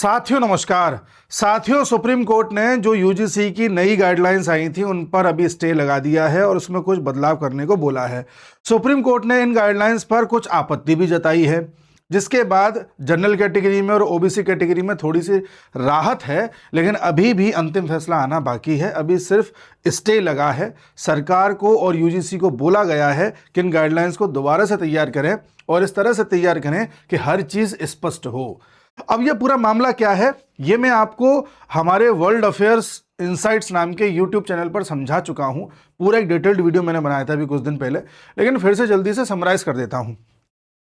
साथियों नमस्कार। साथियों, सुप्रीम कोर्ट ने जो यूजीसी की नई गाइडलाइंस आई थी उन पर अभी स्टे लगा दिया है और उसमें कुछ बदलाव करने को बोला है। सुप्रीम कोर्ट ने इन गाइडलाइंस पर कुछ आपत्ति भी जताई है, जिसके बाद जनरल कैटेगरी में और ओबीसी कैटेगरी में थोड़ी सी राहत है, लेकिन अभी भी अंतिम फैसला आना बाकी है। अभी सिर्फ स्टे लगा है। सरकार को और यूजीसी को बोला गया है कि इन गाइडलाइंस को दोबारा से तैयार करें और इस तरह से तैयार करें कि हर चीज़ स्पष्ट हो। अब ये पूरा मामला क्या है, ये मैं आपको हमारे वर्ल्ड अफेयर्स इनसाइट्स नाम के यूट्यूब चैनल पर समझा चुका हूँ। पूरा एक डिटेल्ड वीडियो मैंने बनाया था अभी कुछ दिन पहले, लेकिन फिर से जल्दी से समराइज कर देता हूँ।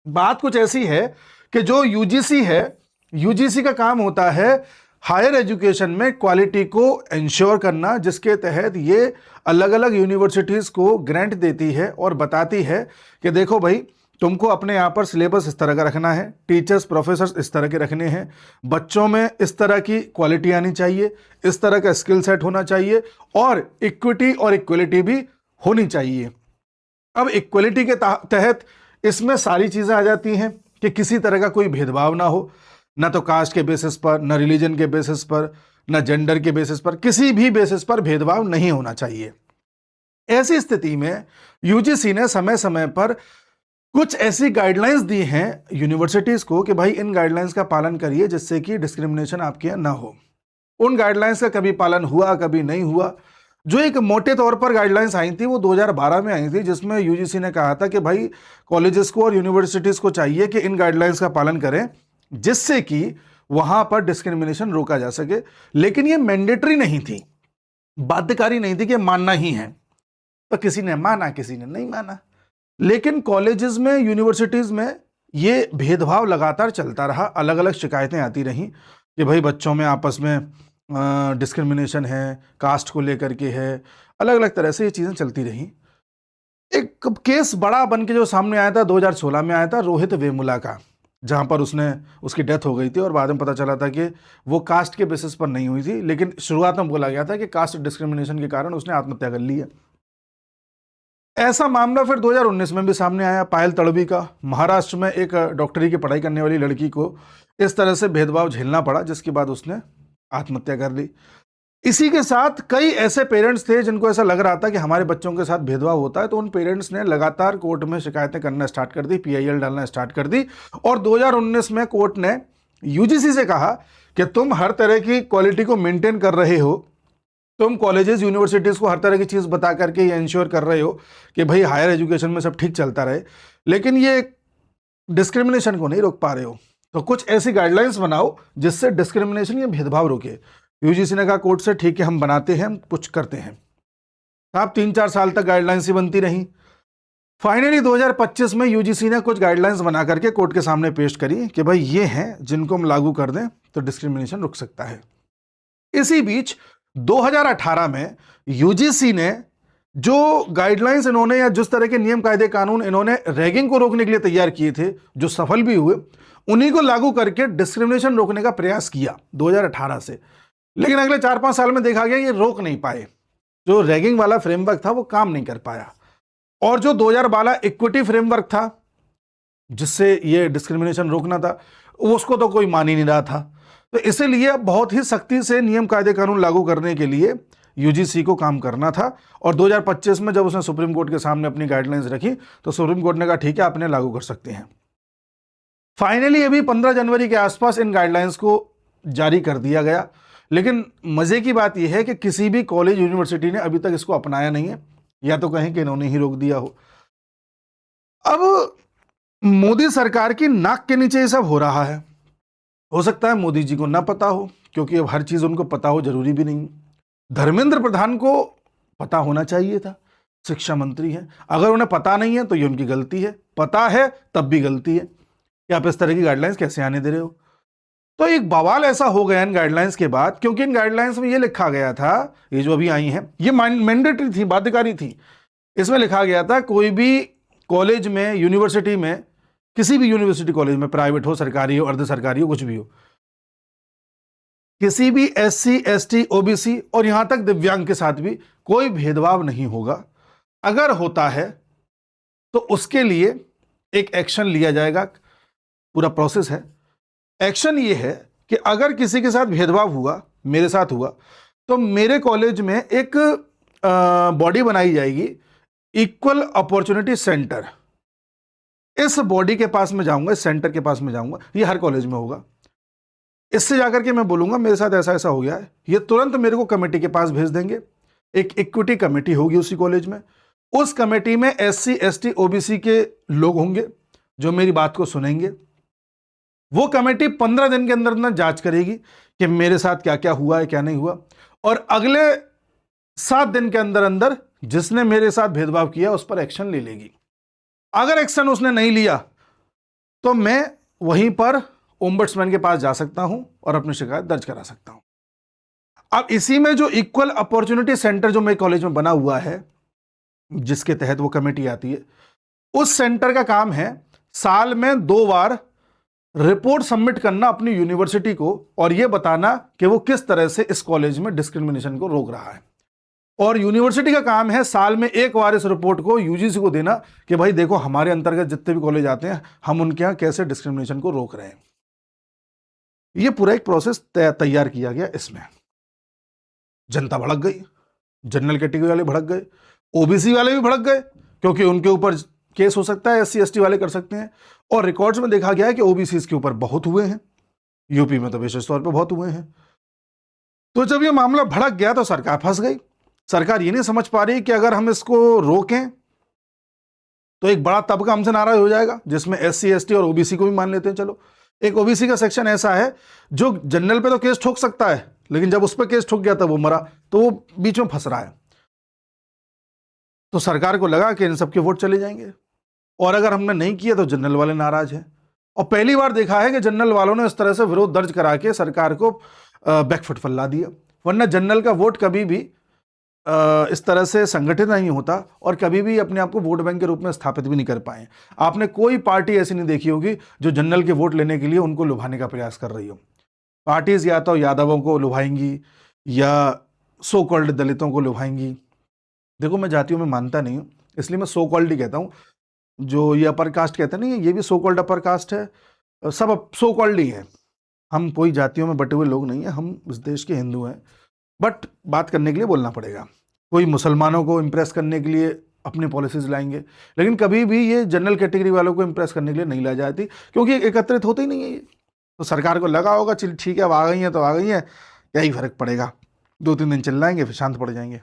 बात कुछ ऐसी है कि जो यूजीसी है, यूजीसी का काम होता है हायर एजुकेशन में क्वालिटी को इंश्योर करना, जिसके तहत ये अलग अलग यूनिवर्सिटीज़ को ग्रांट देती है और बताती है कि देखो भाई, तुमको अपने यहाँ पर सिलेबस इस तरह का रखना है, टीचर्स प्रोफेसर्स इस तरह के रखने हैं, बच्चों में इस तरह की क्वालिटी आनी चाहिए, इस तरह का स्किल सेट होना चाहिए और इक्विटी और इक्वलिटी भी होनी चाहिए। अब इक्वलिटी के तहत इसमें सारी चीज़ें आ जाती हैं कि किसी तरह का कोई भेदभाव ना हो, ना तो कास्ट के बेसिस पर, ना रिलीजन के बेसिस पर, ना जेंडर के बेसिस पर, किसी भी बेसिस पर भेदभाव नहीं होना चाहिए। ऐसी स्थिति में यूजीसी ने समय समय पर कुछ ऐसी गाइडलाइंस दी हैं यूनिवर्सिटीज़ को कि भाई इन गाइडलाइंस का पालन करिए जिससे कि डिस्क्रिमिनेशन आपके यहाँ ना हो। उन गाइडलाइंस का कभी पालन हुआ, कभी नहीं हुआ। जो एक मोटे तौर पर गाइडलाइंस आई थी वो 2012 में आई थी, जिसमें यूजीसी ने कहा था कि भाई कॉलेजेस को और यूनिवर्सिटीज़ को चाहिए कि इन गाइडलाइंस का पालन करें जिससे कि वहाँ पर डिस्क्रिमिनेशन रोका जा सके। लेकिन ये मैंडेटरी नहीं थी, बाध्यकारी नहीं थी कि मानना ही है। तो किसी ने माना, किसी ने नहीं माना। लेकिन कॉलेजेस में, यूनिवर्सिटीज़ में ये भेदभाव लगातार चलता रहा। अलग अलग शिकायतें आती रहीं कि भाई बच्चों में आपस में डिस्क्रिमिनेशन है, कास्ट को लेकर के है, अलग अलग तरह से ये चीज़ें चलती रहीं। एक केस बड़ा बन के जो सामने आया था 2016 में आया था रोहित वेमुला का, जहाँ पर उसकी डेथ हो गई थी और बाद में पता चला था कि वो कास्ट के बेसिस पर नहीं हुई थी, लेकिन शुरुआत में बोला गया था कि कास्ट डिस्क्रिमिनेशन के कारण उसने आत्महत्या कर ली है। ऐसा मामला फिर 2019 में भी सामने आया पायल तड़वी का। महाराष्ट्र में एक डॉक्टरी की पढ़ाई करने वाली लड़की को इस तरह से भेदभाव झेलना पड़ा, जिसके बाद उसने आत्महत्या कर ली। इसी के साथ कई ऐसे पेरेंट्स थे जिनको ऐसा लग रहा था कि हमारे बच्चों के साथ भेदभाव होता है, तो उन पेरेंट्स ने लगातार कोर्ट में शिकायतें करना स्टार्ट कर दी, पीआईएल डालना स्टार्ट कर दी। और 2019 में कोर्ट ने यूजीसी से कहा कि तुम हर तरह की क्वालिटी को मेंटेन कर रहे हो, तुम कॉलेजेस यूनिवर्सिटीज़ को हर तरह की चीज़ बता करके ये इंश्योर कर रहे हो कि भाई हायर एजुकेशन में सब ठीक चलता रहे, लेकिन ये डिस्क्रिमिनेशन को नहीं रोक पा रहे हो। तो कुछ ऐसी गाइडलाइंस बनाओ जिससे डिस्क्रिमिनेशन या भेदभाव रोके। यूजीसी ने कहा कोर्ट से ठीक है, हम बनाते हैं, हम कुछ करते हैं। आप 3-4 साल तक गाइडलाइंस ही बनती रहीं। फाइनली 2025 में यूजीसी ने कुछ गाइडलाइंस बना करके कोर्ट के सामने पेश करी कि भाई ये हैं जिनको हम लागू कर दें तो डिस्क्रिमिनेशन रुक सकता है। इसी बीच 2018 में यूजीसी ने जो गाइडलाइंस इन्होंने या जिस तरह के नियम कायदे कानून इन्होंने रैगिंग को रोकने के लिए तैयार किए थे, जो सफल भी हुए, उन्हीं को लागू करके डिस्क्रिमिनेशन रोकने का प्रयास किया 2018 से। लेकिन अगले 4-5 साल में देखा गया ये रोक नहीं पाए। जो रैगिंग वाला फ्रेमवर्क था वो काम नहीं कर पाया। और जो 2012 इक्विटी फ्रेमवर्क था जिससे ये डिस्क्रिमिनेशन रोकना था, उसको तो कोई मान ही नहीं रहा था। तो इसीलिए बहुत ही सख्ती से नियम कायदे कानून लागू करने के लिए यूजीसी को काम करना था। और 2025 में जब उसने सुप्रीम कोर्ट के सामने अपनी गाइडलाइंस रखी तो सुप्रीम कोर्ट ने कहा ठीक है, आपने लागू कर सकते हैं। फाइनली अभी 15 जनवरी के आसपास इन गाइडलाइंस को जारी कर दिया गया। लेकिन मज़े की बात यह है कि किसी भी कॉलेज यूनिवर्सिटी ने अभी तक इसको अपनाया नहीं है, या तो कहें कि इन्होंने ही रोक दिया हो। अब मोदी सरकार की नाक के नीचे ये सब हो रहा है। हो सकता है मोदी जी को ना पता हो, क्योंकि अब हर चीज़ उनको पता हो जरूरी भी नहीं। धर्मेंद्र प्रधान को पता होना चाहिए था, शिक्षा मंत्री हैं। अगर उन्हें पता नहीं है तो ये उनकी गलती है, पता है तब भी गलती है कि आप इस तरह की गाइडलाइंस कैसे आने दे रहे हो। तो एक बवाल ऐसा हो गया इन गाइडलाइंस के बाद, क्योंकि इन गाइडलाइंस में ये लिखा गया था, ये जो अभी आई हैं ये मैंडेटरी थी, बाध्यकारी थी। इसमें लिखा गया था कोई भी कॉलेज में, यूनिवर्सिटी में, किसी भी यूनिवर्सिटी कॉलेज में, प्राइवेट हो, सरकारी हो, अर्ध सरकारी हो, कुछ भी हो, किसी भी एससी, एसटी, ओबीसी और यहां तक दिव्यांग के साथ भी कोई भेदभाव नहीं होगा। अगर होता है तो उसके लिए एक एक्शन लिया जाएगा। पूरा प्रोसेस है। एक्शन ये है कि अगर किसी के साथ भेदभाव हुआ, मेरे साथ हुआ, तो मेरे कॉलेज में एक बॉडी बनाई जाएगी, इक्वल अपॉर्चुनिटी सेंटर। इस बॉडी के पास में जाऊंगा, इस सेंटर के पास में जाऊंगा, ये हर कॉलेज में होगा। इससे जाकर के मैं बोलूंगा मेरे साथ ऐसा ऐसा हो गया है, ये तुरंत मेरे को कमेटी के पास भेज देंगे। एक इक्विटी कमेटी होगी उसी कॉलेज में। उस कमेटी में SC ST OBC के लोग होंगे जो मेरी बात को सुनेंगे। वो कमेटी 15 दिन के अंदर अंदर जांच करेगी कि मेरे साथ क्या क्या हुआ है, क्या नहीं हुआ, और अगले 7 दिन के अंदर अंदर जिसने मेरे साथ भेदभाव किया उस पर एक्शन ले लेगी। अगर एक्शन उसने नहीं लिया तो मैं वहीं पर ओम्बड्समैन के पास जा सकता हूं और अपनी शिकायत दर्ज करा सकता हूं। अब इसी में जो इक्वल अपॉर्चुनिटी सेंटर जो मेरे कॉलेज में बना हुआ है, जिसके तहत वो कमेटी आती है, उस सेंटर का काम है साल में 2 बार रिपोर्ट सबमिट करना अपनी यूनिवर्सिटी को और यह बताना कि वो किस तरह से इस कॉलेज में डिस्क्रिमिनेशन को रोक रहा है। और यूनिवर्सिटी का काम है साल में 1 बार इस रिपोर्ट को UGC को देना कि भाई देखो हमारे अंतर्गत जितने भी कॉलेज आते हैं हम उनके यहां कैसे डिस्क्रिमिनेशन को रोक रहे हैं। यह पूरा एक प्रोसेस तैयार किया गया। इसमें जनता भड़क गई, जनरल कैटेगरी वाले भड़क गए, OBC वाले भी भड़क गए क्योंकि उनके ऊपर केस हो सकता है, SC ST वाले कर सकते हैं। और रिकॉर्ड्स में देखा गया है कि OBCs के ऊपर बहुत हुए हैं, यूपी में तो विशेष तौर पे बहुत हुए हैं। तो जब ये मामला भड़क गया तो सरकार फंस गई। सरकार ये नहीं समझ पा रही कि अगर हम इसको रोकें तो एक बड़ा तबका हमसे नाराज हो जाएगा, जिसमें SC ST और OBC को भी मान लेते हैं। चलो, एक OBC का सेक्शन ऐसा है जो जनरल पे तो केस ठोक सकता है, लेकिन जब उस पर केस ठोक गया तब वो मरा, तो वो बीच में फंस रहा है। तो सरकार को लगा कि इन सबके वोट चले जाएंगे, और अगर हमने नहीं किया तो जनरल वाले नाराज हैं। और पहली बार देखा है कि जनरल वालों ने इस तरह से विरोध दर्ज करा के सरकार को बैकफुट फैला दिया। वरना जनरल का वोट कभी भी इस तरह से संगठित नहीं होता और कभी भी अपने आप को वोट बैंक के रूप में स्थापित भी नहीं कर पाए। आपने कोई पार्टी ऐसी नहीं देखी होगी जो जनरल के वोट लेने के लिए उनको लुभाने का प्रयास कर रही हो। पार्टीज या तो यादवों को लुभाएंगी या सो कॉल्ड दलितों को लुभाएंगी। देखो, मैं जातियों में मानता नहीं हूँ, इसलिए मैं सो कॉल्ड ही कहता हूँ। जो ये अपर कास्ट कहते हैं ना, ये भी सो कॉल्ड अपर कास्ट है, सब सो कॉल्ड ही है। हम कोई जातियों में बटे हुए लोग नहीं हैं, हम इस देश के हिंदू हैं। बट बात करने के लिए बोलना पड़ेगा। कोई मुसलमानों को इम्प्रेस करने के लिए अपनी पॉलिसीज लाएंगे, लेकिन कभी भी ये जनरल कैटेगरी वालों को इम्प्रेस करने के लिए नहीं ला जाती, क्योंकि एकत्रित होते ही नहीं है ये। तो सरकार को लगा होगा चल ठीक है, अब आ गई हैं तो आ गई हैं, क्या ही फर्क पड़ेगा, 2-3 दिन चिल्लाएंगे फिर शांत पड़ जाएंगे।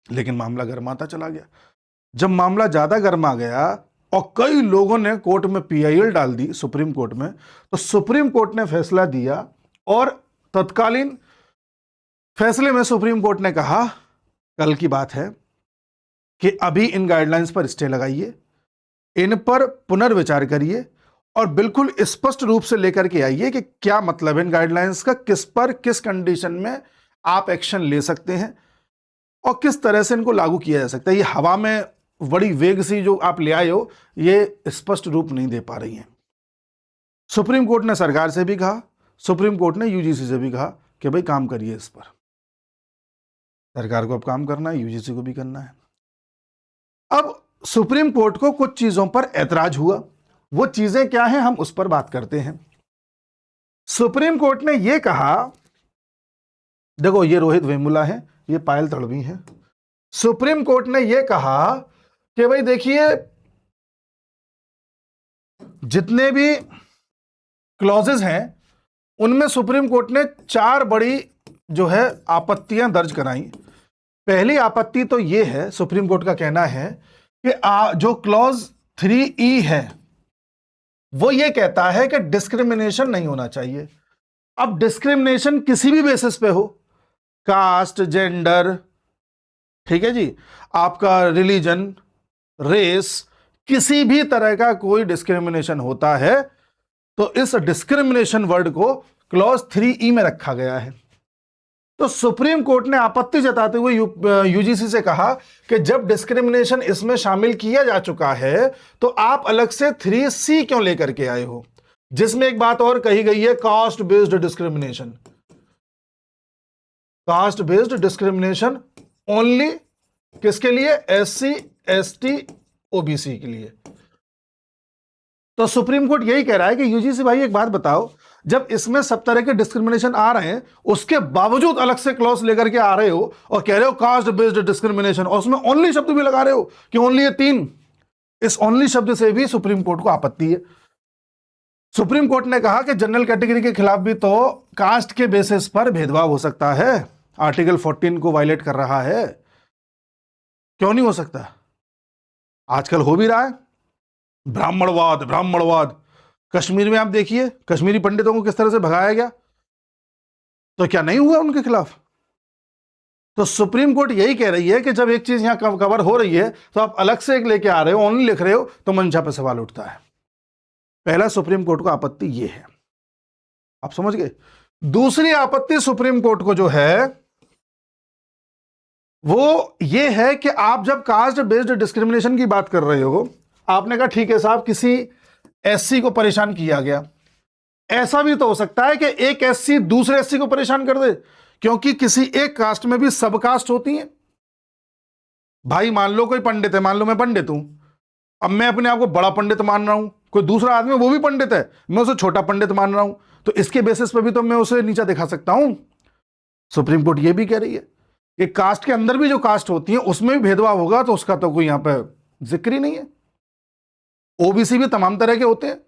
लेकिन मामला गर्माता चला गया। जब मामला ज़्यादा गर्मा गया और कई लोगों ने कोर्ट में PIL डाल दी, सुप्रीम कोर्ट में, तो सुप्रीम कोर्ट ने फैसला दिया और तत्कालीन फैसले में सुप्रीम कोर्ट ने कहा, कल की बात है, कि अभी इन गाइडलाइंस पर स्टे लगाइए, इन पर पुनर्विचार करिए और बिल्कुल स्पष्ट रूप से लेकर के आइए कि क्या मतलब है इन गाइडलाइंस का, किस पर किस कंडीशन में आप एक्शन ले सकते हैं और किस तरह से इनको लागू किया जा सकता है। ये हवा में बड़ी वेग सी जो आप ले आए हो, ये स्पष्ट रूप नहीं दे पा रही हैं। सुप्रीम कोर्ट ने सरकार से भी कहा, सुप्रीम कोर्ट ने UGC से भी कहा कि भाई काम करिए इस पर। सरकार को अब काम करना है, UGC को भी करना है। अब सुप्रीम कोर्ट को कुछ चीजों पर ऐतराज हुआ। वो चीजें क्या हैं, हम उस पर बात करते हैं। सुप्रीम कोर्ट ने यह कहा, देखो ये रोहित वेमुला है, ये पायल तड़वी है। सुप्रीम कोर्ट ने यह कहा कि भाई देखिए, जितने भी क्लॉजेज हैं उनमें सुप्रीम कोर्ट ने 4 बड़ी जो है आपत्तियां दर्ज कराई। पहली आपत्ति तो यह है, सुप्रीम कोर्ट का कहना है कि जो क्लॉज 3E है वो ये कहता है कि डिस्क्रिमिनेशन नहीं होना चाहिए। अब डिस्क्रिमिनेशन किसी भी बेसिस पे हो, कास्ट, जेंडर, ठीक है जी, आपका रिलीजन, रेस, किसी भी तरह का कोई डिस्क्रिमिनेशन होता है तो इस डिस्क्रिमिनेशन वर्ड को क्लॉज 3E में रखा गया है। तो सुप्रीम कोर्ट ने आपत्ति जताते हुए UGC से कहा कि जब डिस्क्रिमिनेशन इसमें शामिल किया जा चुका है तो आप अलग से 3C क्यों लेकर के आए हो, जिसमें एक बात और कही गई है, caste based discrimination. Caste based discrimination only किसके लिए, SC ST OBC के लिए। तो सुप्रीम कोर्ट यही कह रहा है कि UGC भाई एक बात बताओ, जब इसमें सब तरह के डिस्क्रिमिनेशन आ रहे हैं, उसके बावजूद अलग से क्लॉज लेकर के आ रहे हो और कह रहे हो कास्ट बेस्ड डिस्क्रिमिनेशन, और उसमें ओनली शब्द भी लगा रहे हो कि ओनली ये 3। इस ओनली शब्द से भी सुप्रीम कोर्ट को आपत्ति है। सुप्रीम कोर्ट ने कहा कि जनरल कैटेगरी के खिलाफ भी तो कास्ट के बेसिस पर भेदभाव हो सकता है, आर्टिकल 14 को वायलेट कर रहा है, क्यों नहीं हो सकता? आजकल हो भी रहा है ब्राह्मणवाद। ब्राह्मणवाद कश्मीर में आप देखिए, कश्मीरी पंडितों को किस तरह से भगाया गया, तो क्या नहीं हुआ उनके खिलाफ? तो सुप्रीम कोर्ट यही कह रही है कि जब एक चीज यहां कवर हो रही है तो आप अलग से एक लेके आ रहे हो, ओनली लिख रहे हो, तो मंशा पर सवाल उठता है। पहला सुप्रीम कोर्ट को आपत्ति ये है, आप समझ गए। दूसरी आपत्ति सुप्रीम कोर्ट को जो है वो ये है कि आप जब कास्ट बेस्ड डिस्क्रिमिनेशन की बात कर रहे हो, आपने कहा ठीक है साहब, किसी एससी को परेशान किया गया, ऐसा भी तो हो सकता है कि एक एससी दूसरे एससी को परेशान कर दे, क्योंकि किसी एक कास्ट में भी सब कास्ट होती हैं। भाई मान लो कोई पंडित है, मान लो मैं पंडित हूं, अब मैं अपने आप को बड़ा पंडित मान रहा हूं, कोई दूसरा आदमी वो भी पंडित है, मैं उसे छोटा पंडित मान रहा हूं, तो इसके बेसिस पे भी तो मैं उसे नीचा दिखा सकता हूं। सुप्रीम कोर्ट ये भी कह रही है कि कास्ट के अंदर भी जो कास्ट होती है उसमें भी भेदभाव होगा, तो उसका तो कोई यहां पर जिक्र ही नहीं है। ओबीसी भी तमाम तरह के होते हैं,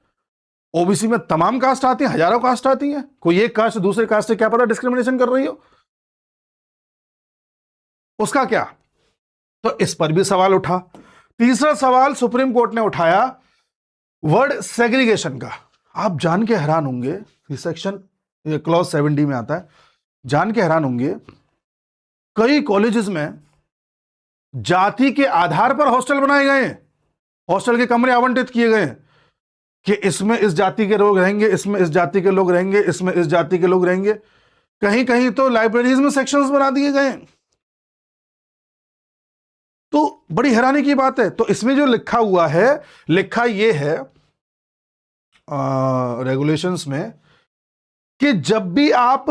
ओबीसी में तमाम कास्ट आती हैं, हजारों कास्ट आती हैं, कोई एक कास्ट दूसरे कास्ट से क्या पता डिस्क्रिमिनेशन कर रही हो, उसका क्या? तो इस पर भी सवाल उठा। तीसरा सवाल सुप्रीम कोर्ट ने उठाया वर्ड सेग्रीगेशन का। आप जान के हैरान होंगे, ये सेक्शन क्लॉज 70 में आता है, जान के हैरान होंगे, कई कॉलेजेस में जाति के आधार पर हॉस्टल बनाए गए हैं, हॉस्टल के कमरे आवंटित किए गए हैं कि इसमें इस जाति के लोग रहेंगे, इसमें इस जाति के लोग रहेंगे, इसमें इस जाति के लोग रहेंगे। कहीं कहीं तो लाइब्रेरीज में सेक्शंस बना दिए गए हैं। तो बड़ी हैरानी की बात है। तो इसमें जो लिखा हुआ है, लिखा यह है रेगुलेशंस में कि जब भी आप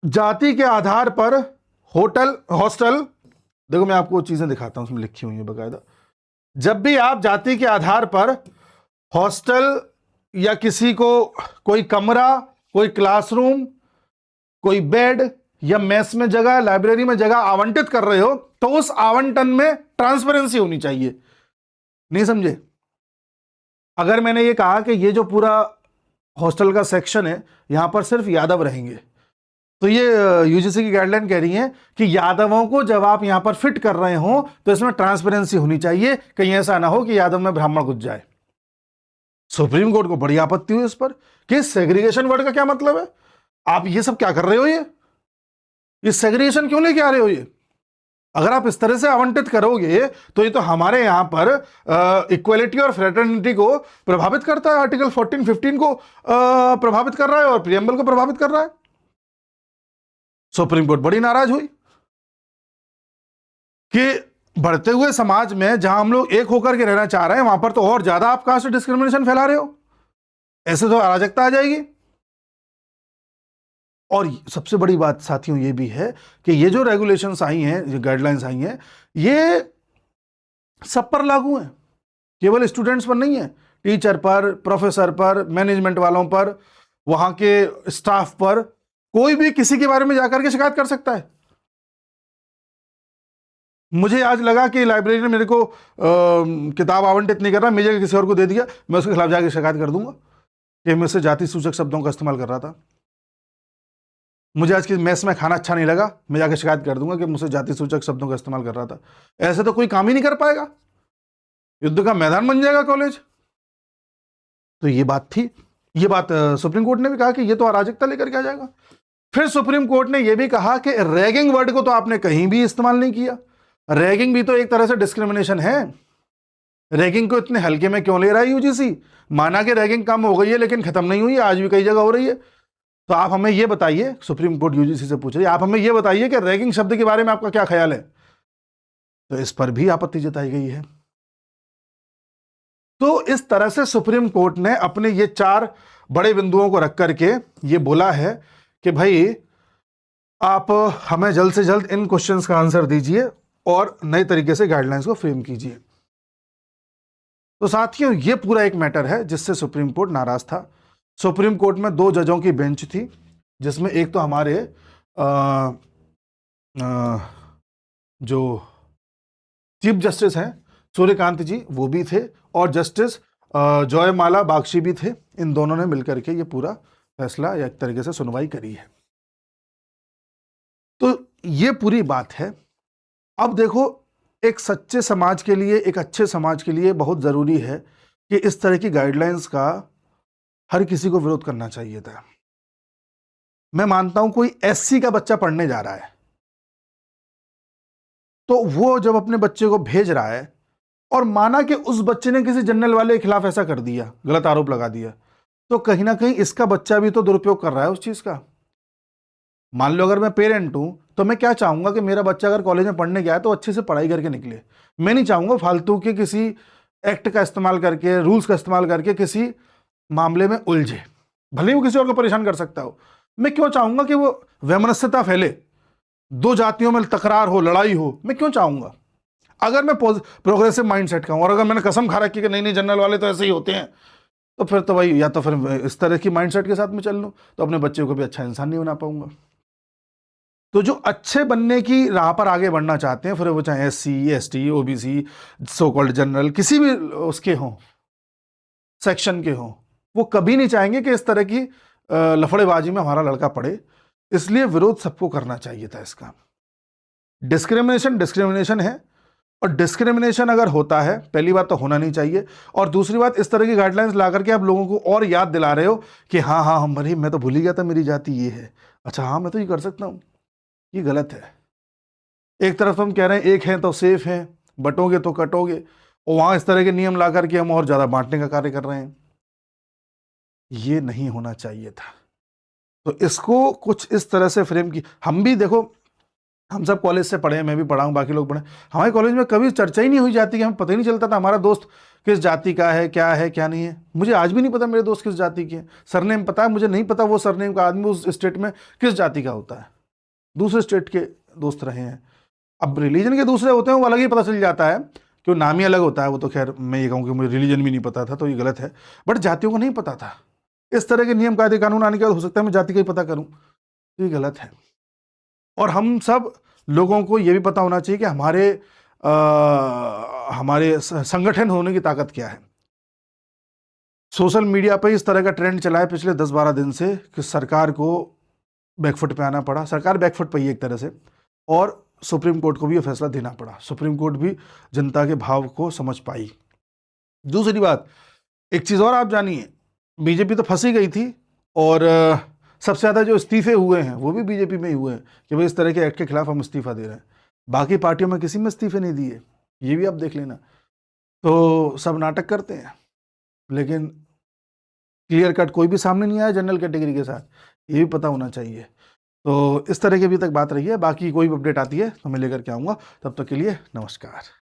जाति के आधार पर हॉस्टल, देखो मैं आपको चीजें दिखाता हूं, उसमें लिखी हुई है बकायदा, जब भी आप जाति के आधार पर हॉस्टल या किसी को कोई कमरा, कोई क्लासरूम, कोई बेड या मेस में जगह, लाइब्रेरी में जगह आवंटित कर रहे हो, तो उस आवंटन में ट्रांसपेरेंसी होनी चाहिए। नहीं समझे? अगर मैंने ये कहा कि ये जो पूरा हॉस्टल का सेक्शन है यहां पर सिर्फ यादव रहेंगे, तो ये यूजीसी की गाइडलाइन कह रही है कि यादवों को जब आप यहां पर फिट कर रहे हो तो इसमें ट्रांसपेरेंसी होनी चाहिए, कहीं ऐसा ना हो कि यादव में ब्राह्मण घुस जाए। सुप्रीम कोर्ट को बड़ी आपत्ति हुई इस पर कि सेग्रीगेशन वर्ड का क्या मतलब है, आप ये सब क्या कर रहे हो, ये सेग्रीगेशन क्यों लेके आ रहे हो? ये अगर आप इस तरह से आवंटित करोगे तो ये तो हमारे यहां पर इक्वलिटी और फ्रेटर्निटी को प्रभावित करता है, आर्टिकल 14, 15 को प्रभावित कर रहा है और प्रियम्बल को प्रभावित कर रहा है। सुप्रीम कोर्ट बड़ी नाराज हुई कि बढ़ते हुए समाज में जहां हम लोग एक होकर के रहना चाह रहे हैं, वहां पर तो और ज्यादा आप कास्ट डिस्क्रिमिनेशन फैला रहे हो, ऐसे तो अराजकता आ जाएगी। और सबसे बड़ी बात साथियों ये भी है कि ये जो रेगुलेशंस आई हैं, जो गाइडलाइंस आई हैं, ये सब पर लागू हैं, केवल स्टूडेंट्स पर नहीं है, टीचर पर, प्रोफेसर पर, मैनेजमेंट वालों पर, वहां के स्टाफ पर, कोई भी किसी के बारे में जाकर के शिकायत कर सकता है। मुझे आज लगा कि लाइब्रेरी ने मेरे को किताब आवंटित नहीं कर रहा, मुझे किसी और को दे दिया, मैं उसके खिलाफ जाकर शिकायत कर दूंगा कि मैं से जाति सूचक शब्दों का इस्तेमाल कर रहा था। मुझे आज की मेस में खाना अच्छा नहीं लगा, मैं जाकर शिकायत कर दूंगा कि मुझसे जाति सूचक शब्दों का इस्तेमाल कर रहा था। ऐसे तो कोई काम ही नहीं कर पाएगा, युद्ध का मैदान बन जाएगा कॉलेज। तो ये बात थी, ये बात सुप्रीम कोर्ट ने भी कहा कि ये तो अराजकता लेकर के आ जाएगा। फिर सुप्रीम कोर्ट ने यह भी कहा कि रैगिंग वर्ड को तो आपने कहीं भी इस्तेमाल नहीं किया, रैगिंग भी तो एक तरह से डिस्क्रिमिनेशन है, रैगिंग को इतने हल्के में क्यों ले रहा है यूजीसी? माना कि रैगिंग कम हो गई है लेकिन खत्म नहीं हुई है, आज भी कई जगह हो रही है। तो आप हमें यह बताइए, सुप्रीम कोर्ट यूजीसी से पूछ रही है, आप हमें यह बताइए कि रैगिंग शब्द के बारे में आपका क्या ख्याल है? तो इस पर भी आपत्ति जताई गई है। तो इस तरह से सुप्रीम कोर्ट ने अपने ये 4 बड़े बिंदुओं को रख करके ये बोला है कि भाई आप हमें जल्द से जल्द इन क्वेश्चंस का आंसर दीजिए और नए तरीके से गाइडलाइंस को फ्रेम कीजिए। तो साथियों ये पूरा एक मैटर है जिससे सुप्रीम कोर्ट नाराज था। सुप्रीम कोर्ट में 2 जजों की बेंच थी, जिसमें एक तो हमारे जो चीफ जस्टिस हैं सूर्यकांत जी वो भी थे, और जस्टिस जॉयमाला बागची भी थे। इन दोनों ने मिलकर के ये पूरा फैसला या एक तरीके से सुनवाई करी है। तो ये पूरी बात है। अब देखो, एक सच्चे समाज के लिए, एक अच्छे समाज के लिए बहुत ज़रूरी है कि इस तरह की गाइडलाइंस का हर किसी को विरोध करना चाहिए था। मैं मानता हूं कोई एससी का बच्चा पढ़ने जा रहा है, तो वो जब अपने बच्चे को भेज रहा है और माना कि उस बच्चे ने किसी जनरल वाले के खिलाफ ऐसा कर दिया, गलत आरोप लगा दिया, तो कहीं ना कहीं इसका बच्चा भी तो दुरुपयोग कर रहा है उस चीज़ का। मान लो अगर मैं पेरेंट हूं तो मैं क्या चाहूंगा कि मेरा बच्चा अगर कॉलेज में पढ़ने गया है तो अच्छे से पढ़ाई करके निकले। मैं नहीं चाहूंगा फालतू के किसी एक्ट का इस्तेमाल करके, रूल्स का इस्तेमाल करके किसी मामले में उलझे, भले ही वो किसी और को परेशान कर सकता हो। मैं क्यों चाहूंगा कि वो वैमनस्यता फैले, 2 जातियों में तकरार हो, लड़ाई हो? मैं क्यों चाहूंगा? अगर मैं प्रोग्रेसिव माइंडसेट का हूं और अगर मैंने कसम खा रखी कि नहीं नहीं जनरल वाले तो ऐसे ही होते हैं, तो फिर तो भाई या तो फिर इस तरह की माइंडसेट के साथ में चल लूं, तो अपने बच्चे को भी अच्छा इंसान नहीं बना पाऊंगा। तो जो अच्छे बनने की राह पर आगे बढ़ना चाहते हैं, फिर वो चाहे SC ST OBC so called general किसी भी उसके हों, सेक्शन के हों, वो कभी नहीं चाहेंगे कि इस तरह की लफड़ेबाजी में हमारा लड़का पड़े। इसलिए विरोध सबको करना चाहिए था इसका। डिस्क्रिमिनेशन डिस्क्रिमिनेशन है, और डिस्क्रिमिनेशन अगर होता है, पहली बात तो होना नहीं चाहिए, और दूसरी बात इस तरह की गाइडलाइंस ला करके आप लोगों को और याद दिला रहे हो कि हाँ हाँ हम भरी, मैं तो भूल ही गया था मेरी जाति ये है, अच्छा हाँ मैं तो ये कर सकता हूँ। ये गलत है। एक तरफ हम कह रहे हैं एक हैं तो सेफ हैं, बटोगे तो कटोगे, और वहां इस तरह के नियम ला करके हम और ज्यादा बांटने का कार्य कर रहे हैं। ये नहीं होना चाहिए था। तो इसको कुछ इस तरह से फ्रेम की, हम भी देखो, हम सब कॉलेज से पढ़े हैं, मैं भी पढ़ा हूँ, बाकी लोग पढ़े। हमारे कॉलेज में कभी चर्चा ही नहीं हुई जाती कि हमें पता ही नहीं चलता था हमारा दोस्त किस जाति का है क्या नहीं है। मुझे आज भी नहीं पता मेरे दोस्त किस जाति के हैं। सरनेम पता है, मुझे नहीं पता वो सरनेम का आदमी उस स्टेट में किस जाति का होता है। दूसरे स्टेट के दोस्त रहे हैं। अब रिलीजन के दूसरे होते हैं वो अलग ही पता चल जाता है, क्यों नाम ही अलग होता है। वो तो खैर मैं ये कहूँ कि मुझे रिलीजन भी नहीं पता था, तो ये गलत है। बट जातियों को नहीं पता था। इस तरह के नियम कायदे कानून आने के बाद हो सकता है मैं जाति का ही पता करूँ, तो ये गलत है। और हम सब लोगों को ये भी पता होना चाहिए कि हमारे संगठन होने की ताकत क्या है। सोशल मीडिया पर इस तरह का ट्रेंड चला है पिछले 10-12 दिन से कि सरकार को बैकफुट पे आना पड़ा। सरकार बैकफुट पे ही एक तरह से, और सुप्रीम कोर्ट को भी ये फैसला देना पड़ा। सुप्रीम कोर्ट भी जनता के भाव को समझ पाई। दूसरी बात, एक चीज़ और आप जानिए, बीजेपी तो फंसी गई थी, और सबसे ज़्यादा जो इस्तीफे हुए हैं वो भी बीजेपी में ही हुए हैं कि भाई इस तरह के एक्ट के खिलाफ हम इस्तीफा दे रहे हैं। बाकी पार्टियों में किसी में इस्तीफे नहीं दिए, ये भी आप देख लेना। तो सब नाटक करते हैं, लेकिन क्लियर कट कोई भी सामने नहीं आया जनरल कैटेगरी के साथ, ये भी पता होना चाहिए। तो इस तरह की अभी तक बात रही है। बाकी कोई भी अपडेट आती है तो मैं लेकर के आऊँगा। तब तक के लिए नमस्कार।